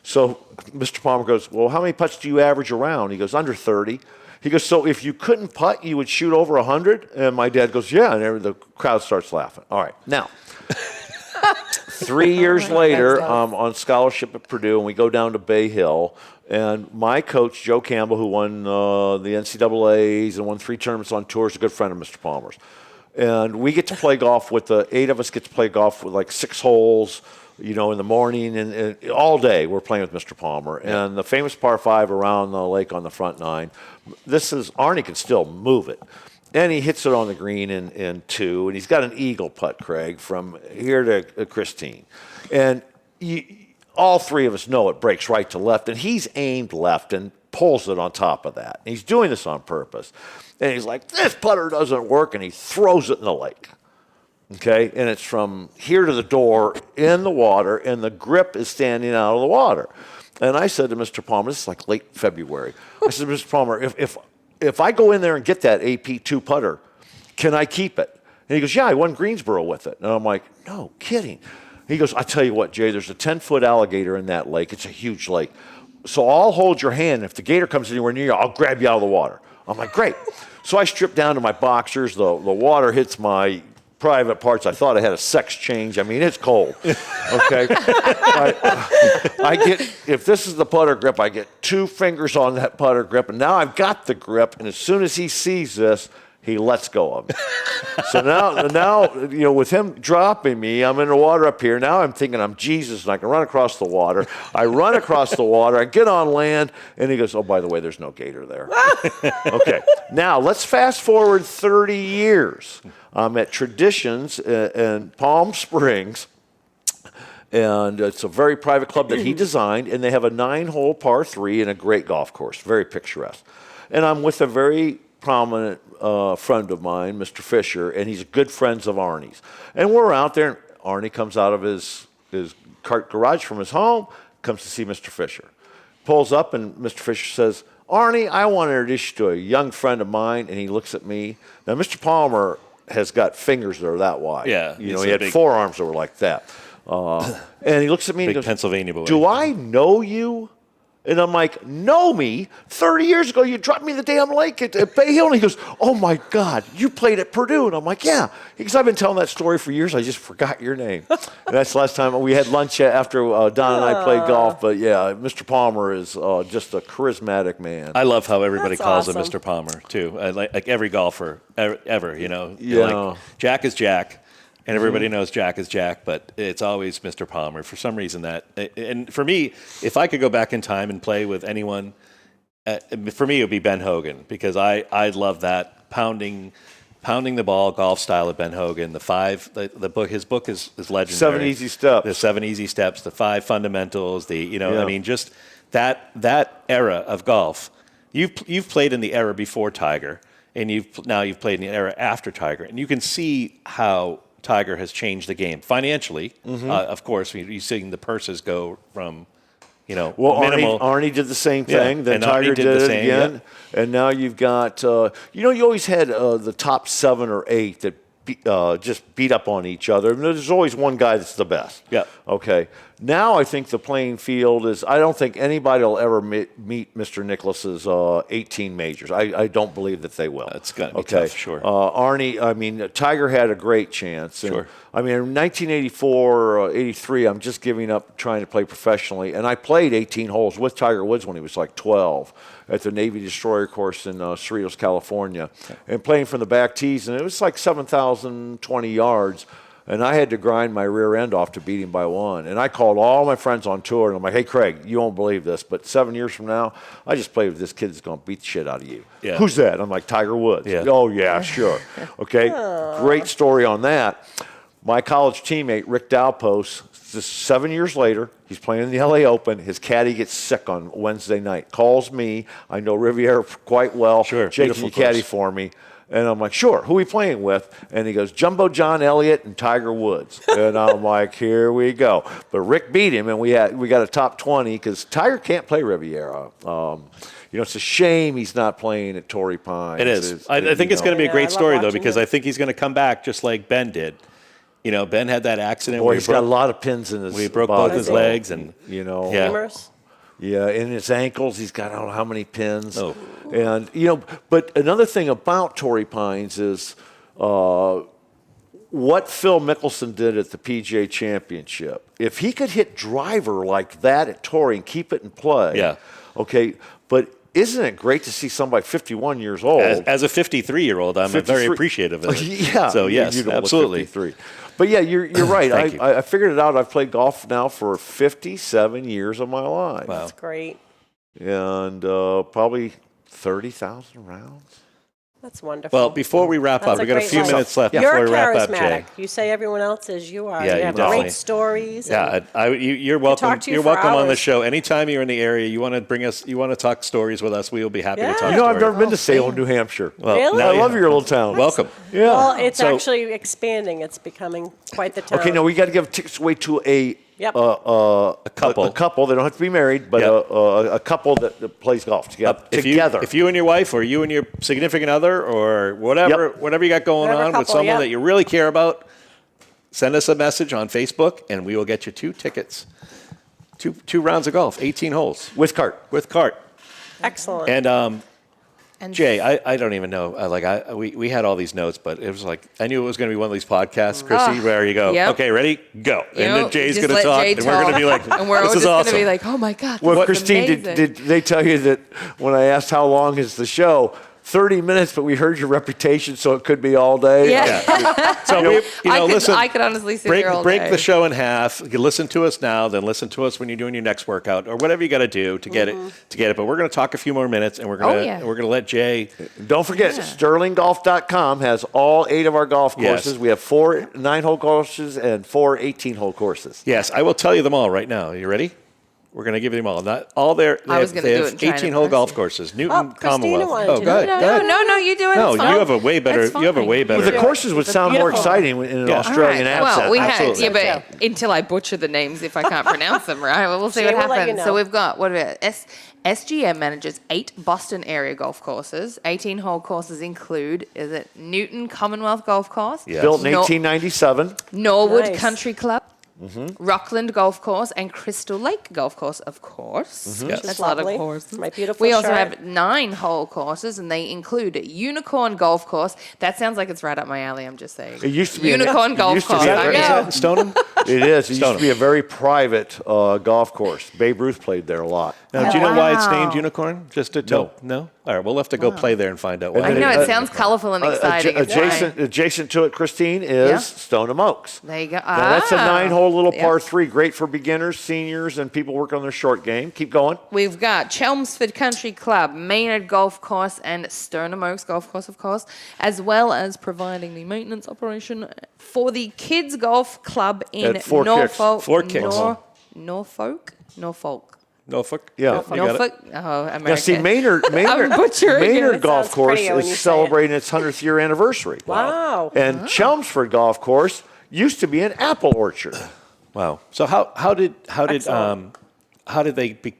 So Mr. Palmer goes, "Well, how many putts do you average around?" He goes, "Under 30. He goes, "So if you couldn't putt, you would shoot over 100? And my dad goes, "Yeah." And the crowd starts laughing. All right. Now, 3 years later, I'm on scholarship at Purdue, and we go down to Bay Hill. And my coach, Joe Campbell, who won the NCAAs and won 3 tournaments on tour, is a good friend of Mr. Palmer's. And we get to play golf with 8 of us get to play golf with like 6 holes, in the morning, and all day we're playing with Mr. Palmer. And the famous par 5 around the lake on the front 9, Arnie can still move it. And he hits it on the green in 2, and he's got an eagle putt, Craig, from here to Christine. And all 3 of us know it breaks right to left, and he's aimed left and pulls it on top of that. And he's doing this on purpose. And he's like, "This putter doesn't work," and he throws it in the lake. Okay, and it's from here to the door in the water, and the grip is standing out of the water. And I said to Mr. Palmer, this is like late February, I said, "Mr. Palmer, if I go in there and get that AP2 putter, can I keep it?" And he goes, "Yeah, I won Greensboro with it." And I'm like, "No kidding." He goes, "I tell you what, Jay, there's a 10-foot alligator in that lake. It's a huge lake. So I'll hold your hand. If the gator comes anywhere near you, I'll grab you out of the water." I'm like, "Great." So I strip down to my boxers. The water hits my private parts. I thought I had a sex change. I mean, it's cold. Okay. I get, if this is the putter grip, I get 2 fingers on that putter grip, and now I've got the grip, and as soon as he sees this, he lets go of me. So now, with him dropping me, I'm in the water up here. Now I'm thinking I'm Jesus, and I can run across the water. I run across the water. I get on land, and he goes, "Oh, by the way, there's no gator there." Okay. Now, let's fast forward 30 years. I'm at Traditions in Palm Springs, and it's a very private club that he designed, and they have a 9-hole par 3 and a great golf course, very picturesque. And I'm with a very prominent friend of mine, Mr. Fisher, and he's good friends of Arnie's. And we're out there, and Arnie comes out of his his cart garage from his home, comes to see Mr. Fisher. Pulls up, and Mr. Fisher says, Arnie, I want to introduce you to a young friend of mine. And he looks at me. Now, Mr. Palmer has got fingers that are that wide. Yeah. He had forearms that were like that. And he looks at me and he goes, Pennsylvania boy. Do I know you? And I'm like, know me? 30 years ago, you dropped me in the damn lake at Bay Hill. And he goes, oh, my God, you played at Purdue. And I'm like, yeah. Because I've been telling that story for years. I just forgot your name. And that's the last time we had lunch after Don and I played golf. But, yeah, Mr. Palmer is just a charismatic man. I love how everybody That's calls awesome. him Mr. Palmer, too. Like every golfer ever, you know. Yeah. Like, Jack is Jack. And everybody knows Jack is Jack, but it's always Mr. Palmer. For some reason and for me, if I could go back in time and play with anyone, for me it would be Ben Hogan, because I love that pounding the ball golf style of Ben Hogan. His book is legendary. 7 Easy Steps. The 7 Easy Steps, the 5 Fundamentals, I mean, just that era of golf. You've played in the era before Tiger, and you've played in the era after Tiger, and you can see how Tiger has changed the game financially. Of course, you're seeing the purses go from, minimal. Arnie did the same thing. Yeah, Then and Tiger Arnie did did the it same, again. yeah. And now you've got, you always had the top 7 or 8 that just beat up on each other. And there's always one guy that's the best. Yeah. Okay. Now I think the playing field is, I don't think anybody will ever meet Mr. Nicklaus's 18 majors. I don't believe that they will. It's going to be tough, sure. Arnie, Tiger had a great chance. And, Sure. in 1984 or 83, I'm just giving up trying to play professionally. And I played 18 holes with Tiger Woods when he was like 12 at the Navy Destroyer course in Cerritos, California. And playing from the back tees, and it was like 7,020 yards. And I had to grind my rear end off to beat him by 1. And I called all my friends on tour, and I'm like, hey, Craig, you won't believe this, but 7 years from now, I just played with this kid that's going to beat the shit out of you. Yeah. Who's that? I'm like, Tiger Woods. Yeah. Oh, yeah, sure. Okay, great story on that. My college teammate, Rick Dalpos, just 7 years later, he's playing in the LA Open. His caddy gets sick on Wednesday night. Calls me. I know Riviera quite well. Sure, Jake, beautiful can you caddy course. for me? And I'm like, sure, who are we playing with? And he goes, Jumbo John Elliott and Tiger Woods. And I'm like, here we go. But Rick beat him, and we got a top 20 because Tiger can't play Riviera. It's a shame he's not playing at Torrey Pines. It is. I think it's going to be a Yeah, I great love story, though, watching because him. I think he's going to come back just like Ben did. Ben had that accident Boy, where he's got a lot of pins in his he broke body. both his legs, and Yeah. Femurs? Yeah, in his ankles, he's got I don't know how many pins. Oh. And, but another thing about Torrey Pines is what Phil Mickelson did at the PGA Championship. If he could hit driver like that at Torrey and keep it in play. Yeah. Okay, but isn't it great to see somebody 51 years old? as a 53-year-old, I'm very 53 appreciative of it. Yeah. So, yes, you don't look absolutely. 53. But, yeah, you're right. Thank you. I figured it out. I've played golf now for 57 years of my life. Wow. That's great. And probably 30,000 rounds. That's wonderful. Well, before we wrap That's up, a we got a great few life. minutes left You're before we wrap up, Jay. charismatic. You say everyone else is. You are. Yeah, you you have definitely- great stories. Yeah, you're welcome. talk to you You're for welcome on the hours. show anytime you're in the area. You want to talk stories with us? We will be happy Yeah. to talk. You know, I've stories. never been to Salem, New Hampshire. Well, Really? now I you love have. your little town. Welcome. Yeah. Well, it's So- actually expanding. It's becoming quite the town. Okay, now we got to give tickets away to a Yep. A couple. A couple. They don't have to be married, but Yep. a couple that plays golf together. If you and your wife, or you and your significant other, or whatever you got going Whatever on with couple, someone yep. that you really care about, send us a message on Facebook, and we will get you 2 tickets, two rounds of golf, 18 holes with cart. with cart. Excellent. And Jay, I don't even know. We had all these notes, but it was like I knew it was going to be one of these podcasts, Chrissy, where you go, Yep. okay, ready, go, and then Jay's just going to let talk, Jay and we're going to be like, and we're this all is just awesome. going to be like, oh my God. Well, this is Christine, amazing. did they tell you that when I asked how long is the show, 30 minutes, but we heard your reputation, so it could be all day? Yeah. So listen. I could honestly sit break here all break day. the show in half. You can listen to us now, then listen to us when you're doing your next workout or whatever you got to do to get it. But we're going to talk a few more minutes, and we're going to let Jay. Don't forget, SterlingGolf.com has all 8 of our golf Yes. courses. We have 4 9-hole courses and 4 18-hole courses. Yes, I will tell you them all right now. Are you ready? We're going to give you them all. Not all they was gonna they do have it and try and 18-hole impress golf you. courses. Newton, Christina Commonwealth. wanted Oh, to. good. No, you do it. No, It's you fine. have a way better. It's You have a fine. way better. The courses would sound more beautiful. exciting in an Yeah. Australian All right. accent. Well, we had, Absolutely. yeah, but until I butcher the names if I can't pronounce them, right? Well, we'll see what Jay will let you happens. know. So we've got, what about SGM manages 8 Boston area golf courses. 18-hole courses include, is it Newton Commonwealth Golf Course? Yes. Built in 1897. Norwood Nice. Country Club. Rockland Golf Course and Crystal Lake Golf Course, of course. Yes. That's a lot of Lovely. courses. My beautiful We also shirt. have 9-hole courses, and they include Unicorn Golf Course. That sounds like it's right up my alley. I'm just saying. It used to be Unicorn Golf used to Course. be I a- Is that know. in Stoneham? It is. It used Stoneham. to be a very private golf course. Babe Ruth played there a lot. Now, do you know why it's Wow. named Unicorn? Just to no. All right, we'll have to go play there and find out why. I know then it sounds colorful and exciting. It's Adjacent to it, Christine, is Yeah. Stoneham Oaks. There you go. Now, that's a 9-hole little Yep. par 3, great for beginners, seniors, and people working on their short game. Keep going. We've got Chelmsford Country Club, Maynard Golf Course, and Stoneham Oaks Golf Course, of course, as well as providing the maintenance operation for the Kids Golf Club in At Four Kicks. Norfolk. Four Kicks. Norfolk? Norfolk. Yeah. You got it. Norfolk? Oh, America. Now, see, Maynard butchering it. Maynard It Golf sounds Course prettier when is you say it. celebrating its 100th year anniversary. Wow. And Chelmsford Golf Course used to be an apple orchard. Wow. So how did Excellent. they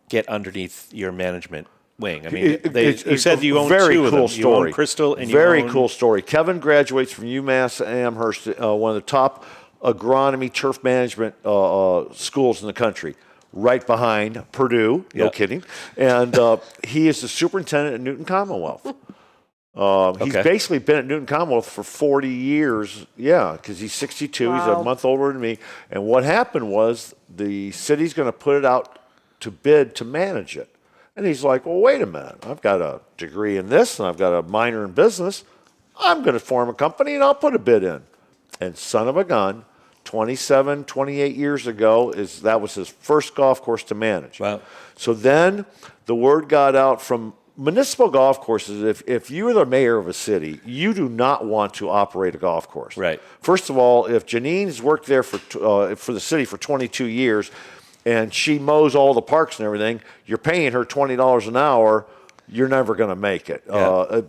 get underneath your management wing? I mean, It's you said you own very two of cool them. You own story. Crystal and very you own cool story. Kevin graduates from UMass Amherst, one of the top agronomy turf management schools in the country, right behind Purdue. No Yep. kidding. And he is the superintendent at Newton Commonwealth. He's Okay. basically been at Newton Commonwealth for 40 years. Yeah, because he's 62. He's a Wow. month older than me. And what happened was the city's going to put it out to bid to manage it. And he's like, well, wait a minute. I've got a degree in this and I've got a minor in business. I'm going to form a company and I'll put a bid in. And son of a gun, 27, 28 years ago, that was his first golf course to manage. Wow. So then the word got out from municipal golf courses. If you are the mayor of a city, you do not want to operate a golf course. Right. First of all, if Janine's worked there for the city for 22 years and she mows all the parks and everything, you're paying her $20 an hour, you're never going to make it. Yeah.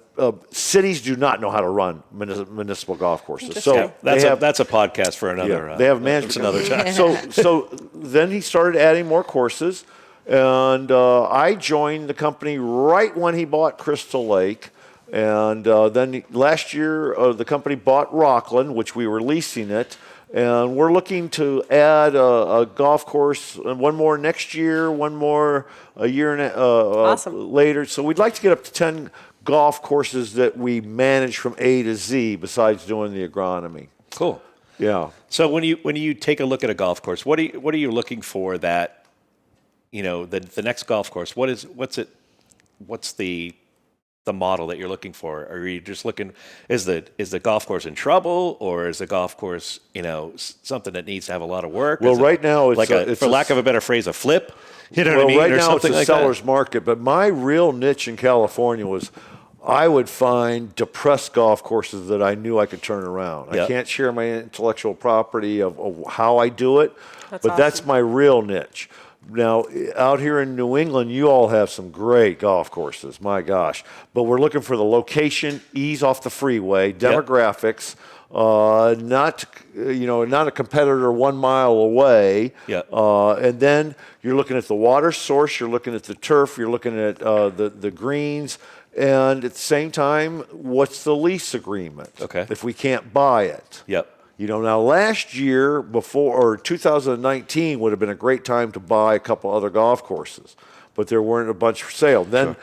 Cities do not know how to run municipal golf courses. So Yeah, that's a podcast for another. they have management. That's another time. So then he started adding more courses, and I joined the company right when he bought Crystal Lake. And then last year, the company bought Rockland, which we were leasing it. And we're looking to add a golf course, and one more next year, one more a year and Awesome. later. So we'd like to get up to 10 golf courses that we manage from A to Z besides doing the agronomy. Cool. Yeah. So when you take a look at a golf course, what are you looking for that, the next golf course? What's the model that you're looking for? Are you just looking, is the golf course in trouble, or is the golf course, something that needs to have a lot of work? Well, Is it right now it's like for lack of a better phrase, a flip. You know well, what I mean? right Or now it's something a like seller's that. market, but my real niche in California was I would find depressed golf courses that I knew I could turn around. Yeah. I can't share my intellectual property of how I do it, but that's awesome. my real niche. Now, out here in New England, you all have some great golf courses, my gosh. But we're looking for the location, ease off the freeway, demographics, not a competitor 1 mile away. Yeah. And then you're looking at the water source, you're looking at the turf, you're looking at the greens, and at the same time, what's the lease agreement? Okay. If we can't buy it. Yep. Now last year, 2019 would have been a great time to buy a couple other golf courses, but there weren't a bunch for sale. Then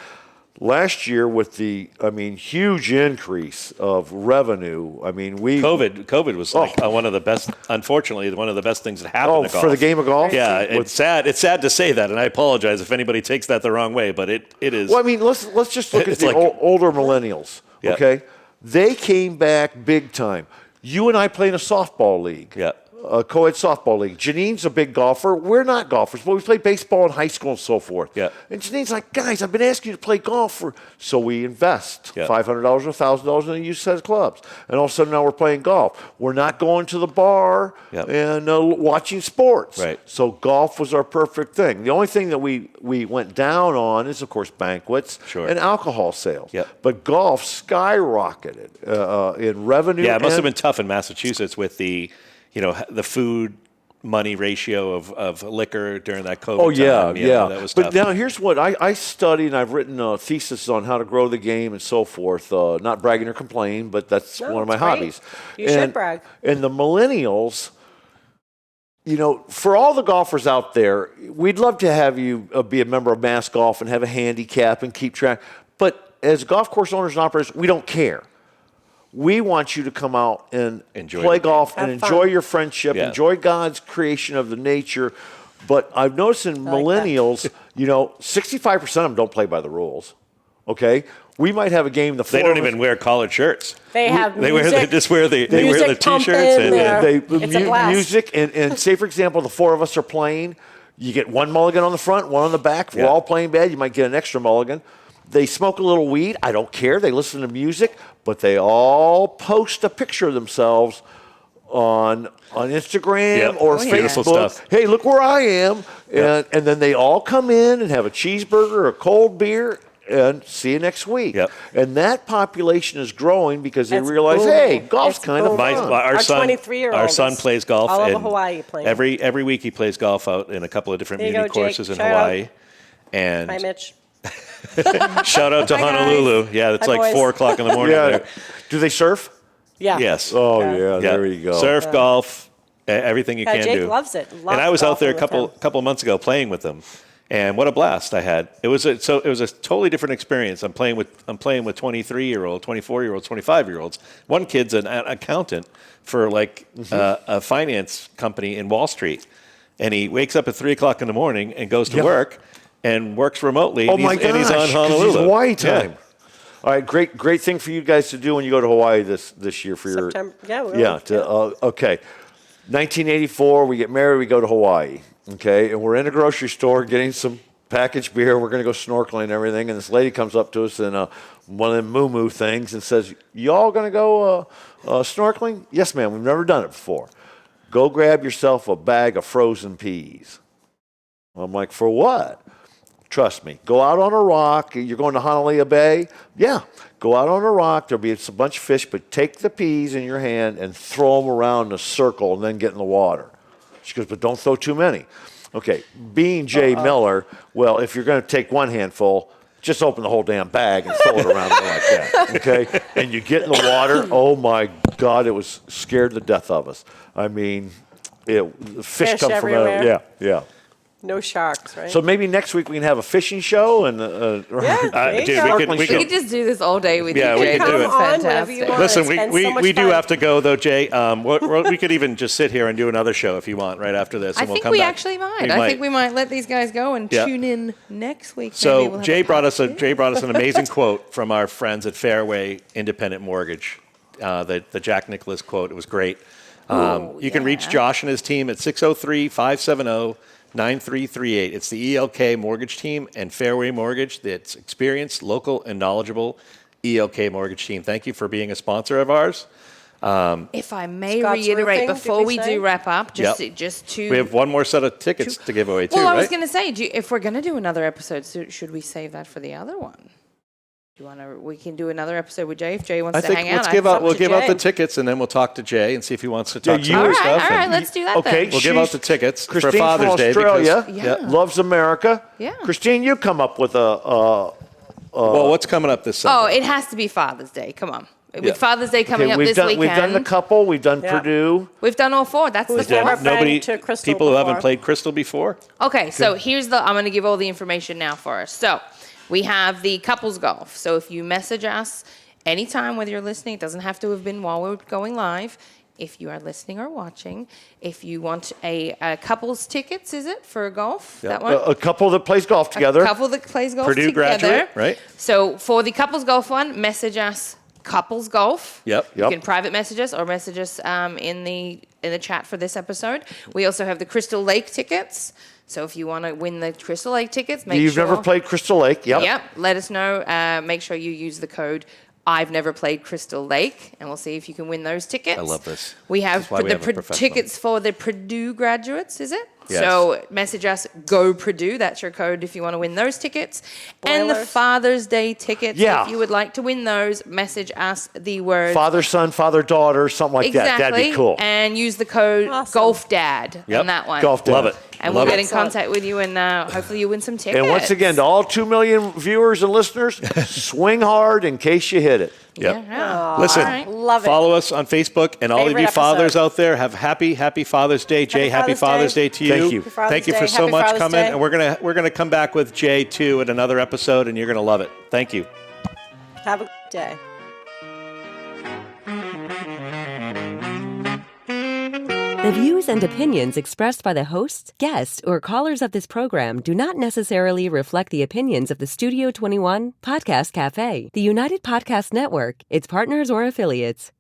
last year, with the huge increase of revenue, COVID was like one of the best. Unfortunately, one of the best things that happened to golf. for the game of golf. Yeah, it's sad. It's sad to say that, and I apologize if anybody takes that the wrong way, but it is. Well, let's just look at It's the like- older millennials. Yeah. Okay, they came back big time. You and I play in a softball league. Yeah. co-ed softball league. Janine's a big golfer. We're not golfers, but we played baseball in high school and so forth. Yeah. And Janine's like, guys, I've been asking you to play golf. So we invest $500 or $1,000 in a used set of clubs. And all of a sudden now we're playing golf. We're not going to the bar and watching sports. Right. So golf was our perfect thing. The only thing that we went down on is, of course, banquets and alcohol sales. Yep. But golf skyrocketed in revenue. Yeah, it must have been tough in Massachusetts with the food money ratio of liquor during that COVID time. That was tough. But now here's what I studied, and I've written a thesis on how to grow the game and so forth. Not bragging or complaining, but that's one of my hobbies. You should brag. And the millennials, for all the golfers out there, we'd love to have you be a member of Mass Golf and have a handicap and keep track. But as golf course owners and operators, we don't care. We want you to come out and play golf and enjoy your friendship, enjoy God's creation of the nature. But I've noticed in millennials, 65% of them don't play by the rules. Okay? We might have a game. They don't even wear collared shirts. They have music. They just wear the T-shirts. It's a blast. Music. And say, for example, the four of us are playing. You get one mulligan on the front, one on the back. If we're all playing bad, you might get an extra mulligan. They smoke a little weed. I don't care. They listen to music. But they all post a picture of themselves on Instagram or Facebook. Hey, look where I am. And then they all come in and have a cheeseburger or a cold beer and see you next week. And that population is growing because they realize, hey, golf's kind of fun. Our 23-year-old. Our son plays golf. All over Hawaii playing. Every week he plays golf out in a couple of different muni courses in Hawaii. And hi, Mitch. Shout out to Honolulu. Guys. Yeah, it's Hi, like boys. 4 o'clock in the morning there. Do they surf? Yeah. Yes. Oh, yeah. There you go. Surf, golf, everything you can Jake do. loves it. And I was out there a couple of months ago playing with them, and what a blast I had. It was a totally different experience. I'm playing with 23-year-old, 24-year-olds, 25-year-olds. One kid's an accountant for a finance company in Wall Street, and he wakes up at 3 o'clock in the morning and goes to work. And works remotely. And he's on Honolulu. He's Hawaii time. Yeah. All right, great thing for you guys to do when you go to Hawaii this year for September. Okay. 1984, we get married, we go to Hawaii. Okay, and we're in a grocery store getting some packaged beer. We're going to go snorkeling and everything. And this lady comes up to us in one of them moo-moo things and says, "Y'all going to go snorkeling?" "Yes, ma'am. We've never done it before." "Go grab yourself a bag of frozen peas." I'm like, "For what?" "Trust me. Go out on a rock. You're going to Honolulu Bay?" "Yeah. Go out on a rock. There'll be a bunch of fish, but take the peas in your hand and throw them around in a circle and then get in the water." She goes, "But don't throw too many." Okay. Being Jay Miller, well, if you're going to take one handful, just open the whole damn bag and throw it around like that. Okay? And you get in the water. Oh, my God. It was scared the death of us. I mean, the fish come everywhere. from out. Yeah. No sharks, right? So maybe next week we can have a fishing show and dude, We could just do this all day with you, we Jay. could do it. Fantastic. Listen, we do have to go though, Jay. We could even just sit here and do another show if you want right after this. I And think we'll come we back. actually might. I think we might let these guys go and tune in next week. So Maybe we'll Jay brought us an amazing quote from our friends at Fairway Independent Mortgage. The Jack Nicklaus quote. It was great. You can reach Josh and his team at 603-570-9338. It's the ELK Mortgage Team and Fairway Mortgage. That's experienced, local, and knowledgeable ELK Mortgage Team. Thank you for being a sponsor of ours. If I may Scott's reiterate Roofing, before we say? do wrap up, just to... We have one more set of tickets to give away too, Well, I was right? going to say, if we're going to do another episode, should we save that for the other one? We can do another episode with Jay if Jay wants to hang out. We'll give out the tickets and then we'll talk to Jay and see if he wants to talk some more stuff. All right, let's do that then. We'll give out the tickets Christine for Father's Day. from Australia loves America. Yeah. Christine, you come up with Well, what's coming up this Sunday? Oh, it has to be Father's Day. Come on. With Father's Day coming up this weekend. We've done the couple. We've done Purdue. We've done all four. That's the fourth. People who haven't played Crystal before? Okay, so I'm going to give all the information now for us. So we have the couples golf. So if you message us anytime, whether you're listening, it doesn't have to have been while we're going live. If you are listening or watching, if you want a couples tickets, is it, for golf? Yep. That one? A couple that plays golf together. A couple that plays golf Purdue together. graduate, right? So for the couples golf one, message us couples golf. Yep. You can private message us or message us in the chat for this episode. We also have the Crystal Lake tickets. So if you want to win the Crystal Lake tickets, make sure. You've never played Crystal Lake? Yep. Yep. Let us know. Make sure you use the code I've never played Crystal Lake, and we'll see if you can win those tickets. I love this. We have This is why we have a professional. tickets for the Purdue graduates, is it? Yes. So message us, Go Purdue. That's your code if you want to win those tickets. And the Spoilers. Father's Day tickets, Yeah. if you would like to win those, message us the word. Father, son, father, daughter, something like that. That'd be cool. And use the code Awesome. Golf Dad Yep. on that one. Golf Dad. Love it. And Love we'll get it. in contact with you, and hopefully you win some tickets. And once again, to all 2 million viewers and listeners, swing hard in case you hit it. Yep. Yeah. Listen, All right. Love it. follow us on Facebook, and all of Favorite you fathers episode. out there, have happy Father's Day. Jay, happy Father's Day to you. Thank you. Happy Father's Thank you for Day. so Happy much Father's coming, Day. and we're gonna come back with Jay too at another episode, and you're gonna love it. Thank you. Have a good day. The views and opinions expressed by the hosts, guests, or callers of this program do not necessarily reflect the opinions of the Studio 21 Podcast Cafe, the United Podcast Network, its partners, or affiliates.